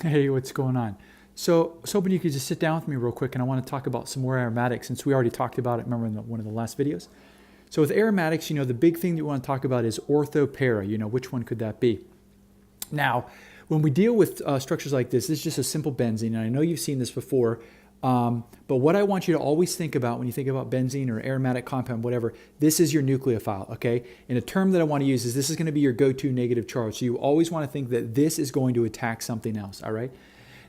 Hey, what's going on? So I was hoping you could just sit down with me real quick, and I want to talk about some more aromatics since we already talked about it, remember, in one of the last videos. So with aromatics, the big thing that we want to talk about is OrthoPara. Which one could that be? Now, when we deal with structures like this is just a simple benzene, and I know you've seen this before, but what I want you to always think about when you think about benzene or aromatic compound, whatever, this is your nucleophile, okay? And a term that I want to use is this is going to be your go-to negative charge. So you always want to think that this is going to attack something else, all right?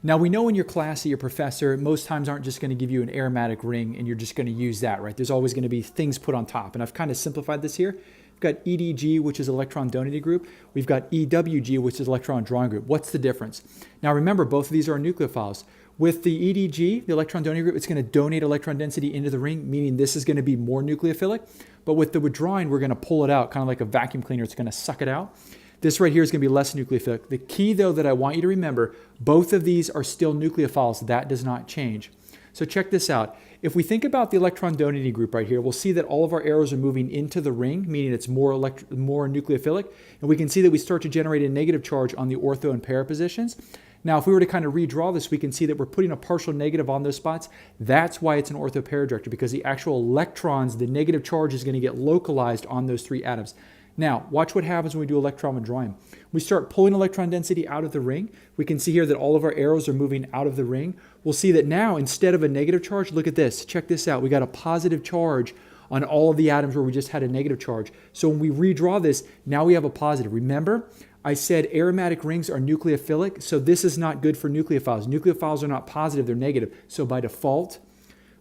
Now, we know in your class that your professor most times aren't just going to give you an aromatic ring and you're just going to use that, right? There's always going to be things put on top. And I've kind of simplified this here. We've got EDG, which is electron donating group. We've got EWG, which is electron drawing group. What's the difference? Now, remember, both of these are nucleophiles. With the EDG, the electron donating group, it's going to donate electron density into the ring, meaning this is going to be more nucleophilic. But with the withdrawing, we're going to pull it out, kind of like a vacuum cleaner. It's going to suck it out. This right here is going to be less nucleophilic. The key, though, that I want you to remember, both of these are still nucleophiles. That does not change. So check this out. If we think about the electron donating group right here, we'll see that all of our arrows are moving into the ring, meaning it's more nucleophilic. And we can see that we start to generate a negative charge on the ortho and para positions. Now, if we were to kind of redraw this, we can see that we're putting a partial negative on those spots. That's why it's an ortho-para director, because the actual electrons, the negative charge is going to get localized on those three atoms. Now, watch what happens when we do electron withdrawing. We start pulling electron density out of the ring. We can see here that all of our arrows are moving out of the ring. We'll see that now, instead of a negative charge, look at this. Check this out. We got a positive charge on all of the atoms where we just had a negative charge. So when we redraw this, now we have a positive. Remember, I said aromatic rings are nucleophilic, so this is not good for nucleophiles. Nucleophiles are not positive, they're negative. So by default,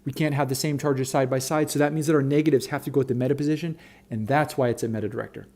we can't have the same charges side by side, so that means that our negatives have to go at the meta position, and that's why it's a meta director.